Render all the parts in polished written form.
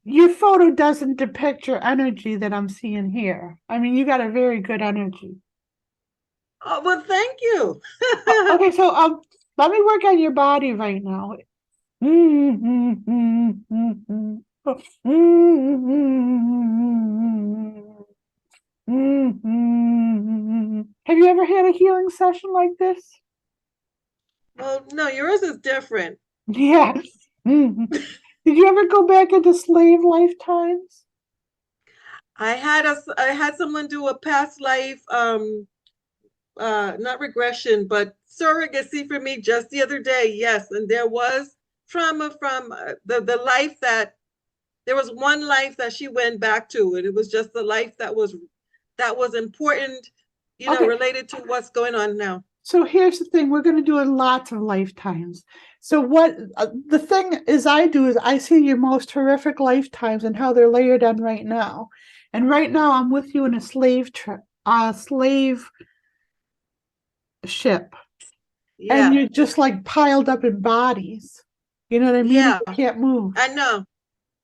your photo doesn't depict your energy that I'm seeing here. I mean, you got a very good energy. Oh, well, thank you. Okay, so let me work on your body right now. Have you ever had a healing session like this? Well, no, yours is different. Yeah. Did you ever go back into slave lifetimes? I had someone do a past life not regression, but surrogacy for me just the other day. Yes, and there was trauma from the life that there was one life that she went back to, and it was just the life that was important, Okay, related to what's going on now. so here's the thing, we're going to do in lots of lifetimes. So what the thing is I do is I see your most horrific lifetimes and how they're layered on right now. And right now I'm with you in a slave ship, and Yeah, you're just like piled up in bodies. You know what I mean? And yeah, you can't move. I know.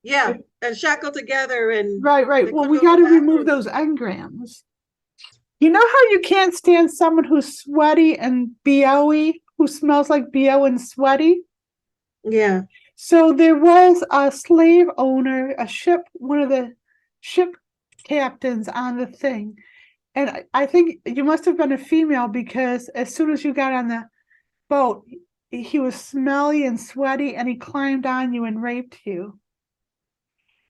Yeah, and shackled together, and Right, right. they Well, couldn't we go got no to remove bathroom. those engrams. You know how you can't stand someone who's sweaty and BO-y, who smells like BO and sweaty? Yeah. So there was a slave owner, one of the ship captains on the thing. And I think you must have been a female because as soon as you got on the boat, he was smelly and sweaty and he climbed on you and raped you.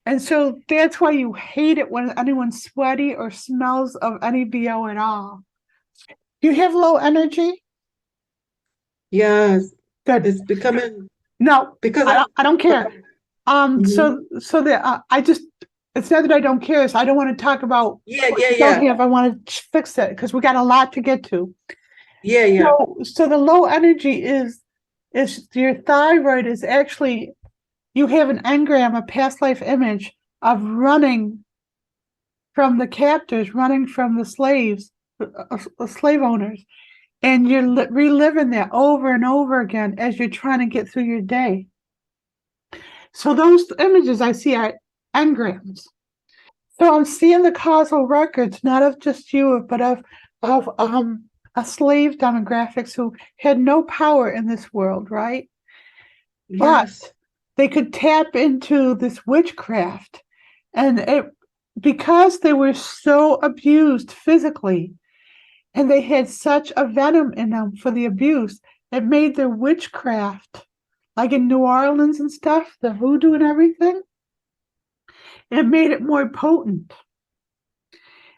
And so that's why you hate it when anyone's sweaty or smells of any BO at all. Do you have low energy? Yes, Good. it's becoming No, because I don't of care. mhm. So that I just it's not that I don't care. It's I don't want to talk about Yeah, what yeah, you don't yeah, have. I want to fix it because we got a lot to get to. yeah, yeah. So the low energy is your thyroid is actually you have an engram, a past life image of running from the captors, running from the slaves, slave owners, and you're reliving that over and over again as you're trying to get through your day. So those images I see are engrams. So I'm seeing the causal records, not of just you, but of a slave demographics who had no power in this world, right? But Yes. they could tap into this witchcraft, and it because they were so abused physically, and they had such a venom in them for the abuse, it made their witchcraft, like in New Orleans and stuff, the voodoo and everything, it made it more potent.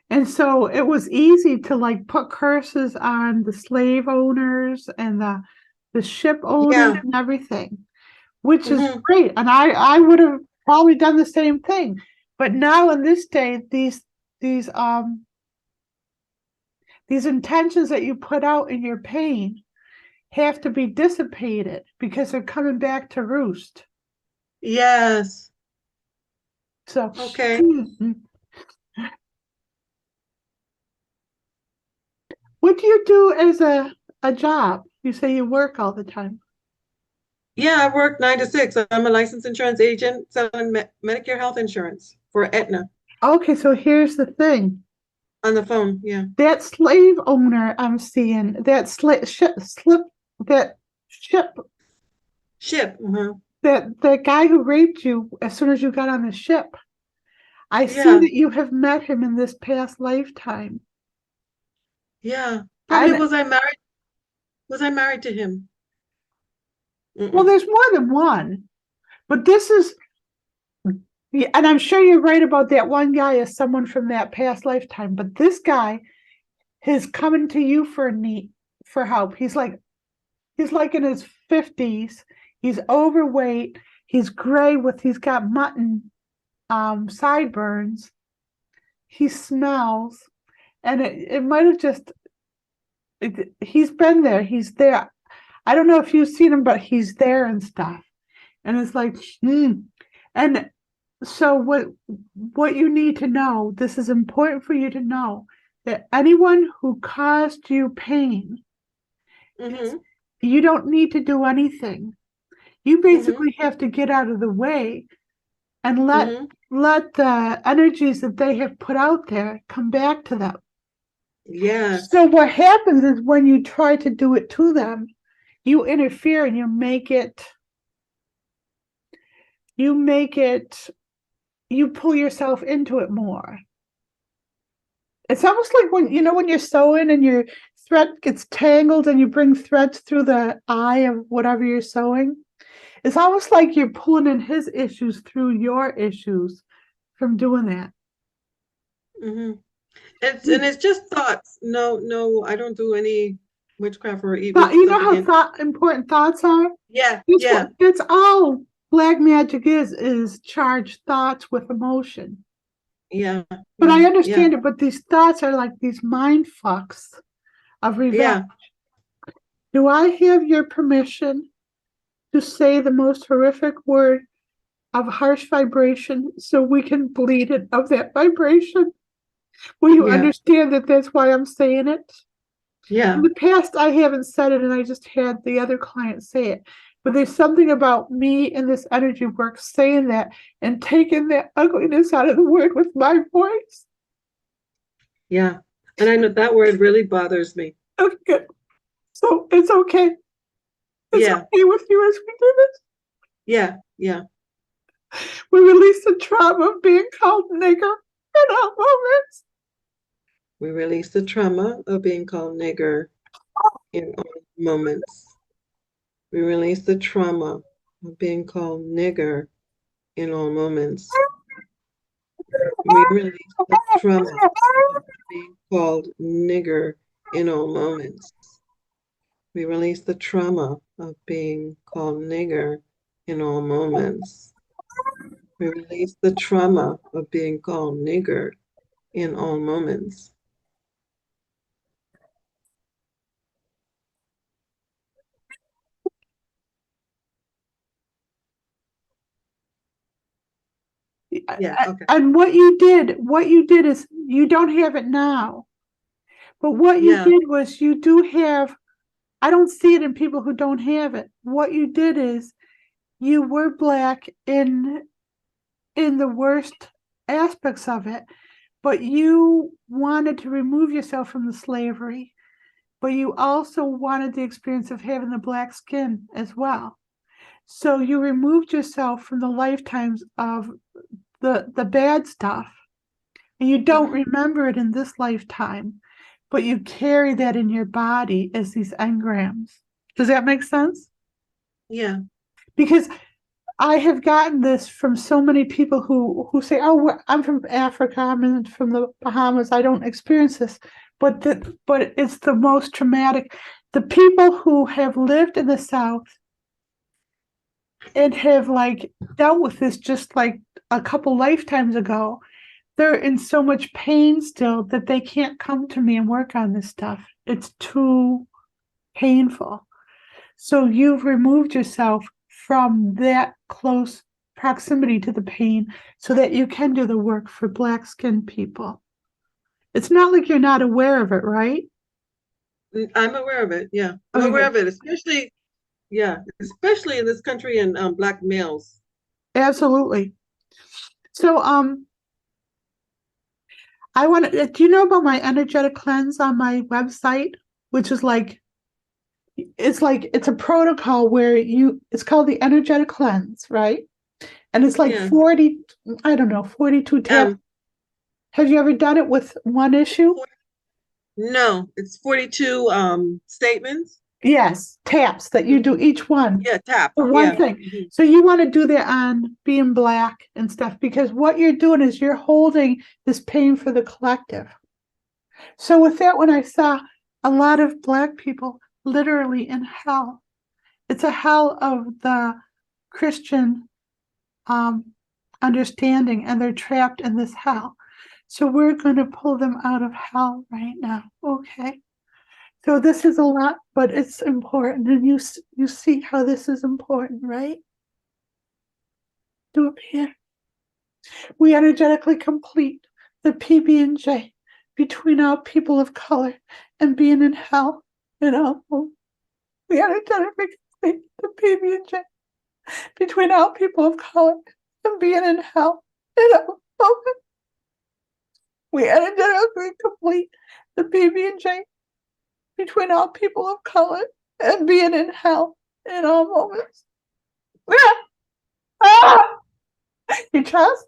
And so it was easy to like put curses on the slave owners and the ship owners Yeah. and everything, which is Hmm. great. And I would have probably done the same thing. But now in this day, these these intentions that you put out in your pain have to be dissipated because they're coming back to roost. Yes. So Okay. mhm. What do you do as a job? You say you work all the time. Yeah, I work 9 to 6. I'm a licensed insurance agent selling Medicare health insurance for Aetna Okay, so here's the thing. on the phone. Yeah. That slave owner I'm seeing, that ship, Ship. that guy who raped you as soon as you got on the ship. I see Yeah. that you have met him in this past lifetime. Yeah. Probably And was I married to him? well, Mm-mm. there's more than one, but this is, yeah, and I'm sure you're right about that one guy as someone from that past lifetime, but this guy is coming to you for need for help. He's like in his 50s. He's overweight. He's gray he's got mutton sideburns. He smells, and it might have just he's been there. He's there. I don't know if you've seen him, but he's there and stuff. And it's like, and so what you need to know, this is important for you to know that anyone who caused you pain, Hmm. you don't need to do anything. You Hmm. basically have to get out of the way and Mm-hmm. let the energies that they have put out there come back to them. Yes. So what happens is when you try to do it to them, you interfere and you make it, you pull yourself into it more. It's almost like when you're sewing and your thread gets tangled and you bring threads through the eye of whatever you're sewing. It's almost like you're pulling in his issues through your issues from doing that. Mm-hmm. It's just thoughts. No, no, I don't do any witchcraft or evil But you know stuff how again. important thoughts are? Yeah, That's yeah, that's all black magic is charged thoughts with emotion. yeah, But yeah, I yeah, understand it, but these thoughts are like these mind fucks of revenge. yeah, Do I have your permission to say the most horrific word of harsh vibration so we can bleed it of that vibration? Will you yeah, understand that that's why I'm saying it? In yeah, the past, I haven't said it, and I just had the other client say it. But there's something about me in this energy work saying that and taking that ugliness out of the word with my voice. yeah. And I know that word really bothers me. Okay. So it's okay. It's Yeah, okay with you as we do this. yeah, yeah. We release the trauma of being called nigger in our moments. We release the trauma of being called nigger in all moments. We release the trauma of being called nigger in all moments. We release the trauma of being called nigger in all moments. We release the trauma of being called nigger in all moments. We release the trauma of being called nigger in all moments. Yeah, okay. And what you did is you don't have it now. But what you Yeah. did was you do have, I don't see it in people who don't have it. What you did is you were black in the worst aspects of it, but you wanted to remove yourself from the slavery, but you also wanted the experience of having the black skin as well. So you removed yourself from the lifetimes of the bad stuff, and you don't Mhm. remember it in this lifetime, but you carry that in your body as these engrams. Does that make sense? Yeah. Because I have gotten this from so many people who say, "Oh, I'm from Africa. from the Bahamas. I don't experience this," but it's the most traumatic. The people who have lived in the South and have like dealt with this just like a couple lifetimes ago, they're in so much pain still that they can't come to me and work on this stuff. It's too painful. So you've removed yourself from that close proximity to the pain so that you can do the work for black skinned people. It's not like you're not aware of it, right? I'm aware of it. Yeah. I'm Okay, aware good. of it, especially, yeah, especially in this country and black males. Absolutely. So I want to, do you know about my energetic cleanse on my website, which is like it's a protocol where it's called the energetic cleanse, right? And it's like Yeah. 40, I don't know, 42 tabs. Um, Have you ever done it with one issue? no, it's 42 statements. Yes, taps that you Mhm. do each one Yeah, taps. for one Yeah. thing. Mhm. So you want to do that on being black and stuff because what you're doing is you're holding this pain for the collective. So with that, when I saw a lot of black people literally in hell, it's a hell of the Christian um, understanding, and they're trapped in this hell. So we're going to pull them out of hell right now. Okay. So this is a lot, but it's important, and you see how this is important, right? Do it here. We energetically complete the PB&J between our people of color and being in hell. You know, we energetically complete the PB&J between our people of color and being in hell in a moment. We energetically complete the PB&J between all people of color and being in hell in all moments. Your chest?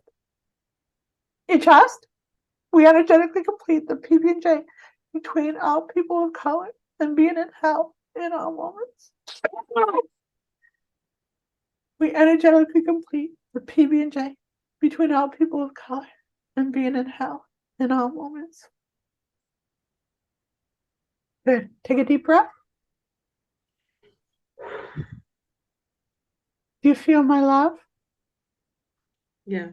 Your chest? We energetically complete the PB&J between all people of color and being in hell in all moments. We energetically complete the PB&J between all people of color and being in hell in all moments. Good. Take a deep breath. Do you feel my love? Yes.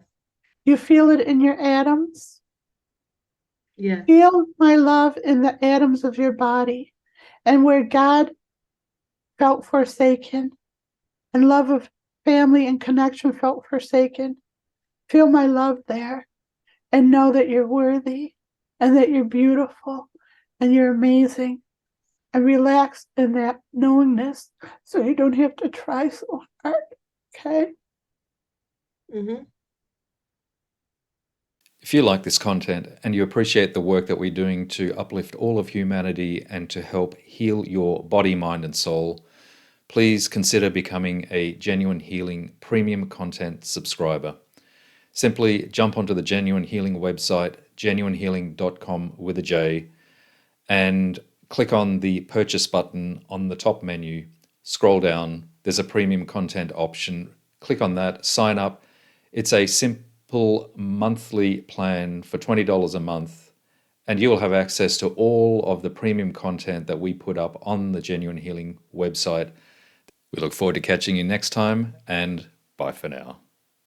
You feel it in your atoms? Yes. Feel my love in the atoms of your body, and where God felt forsaken and love of family and connection felt forsaken. Feel my love there and know that you're worthy and that you're beautiful and you're amazing, and relax in that knowingness so you don't have to try so hard. Okay? Mm-hmm. If you like this content and you appreciate the work that we're doing to uplift all of humanity and to help heal your body, mind, and soul, please consider becoming a Jenuine Healing premium content subscriber. Simply jump onto the Jenuine Healing website, genuinehealing.com with a J, and click on the purchase button on the top menu. Scroll down, there's a premium content option. Click on that, sign up. It's a simple monthly plan for $20 a month, and you will have access to all of the premium content that we put up on the Jenuine Healing website. We look forward to catching you next time, and bye for now.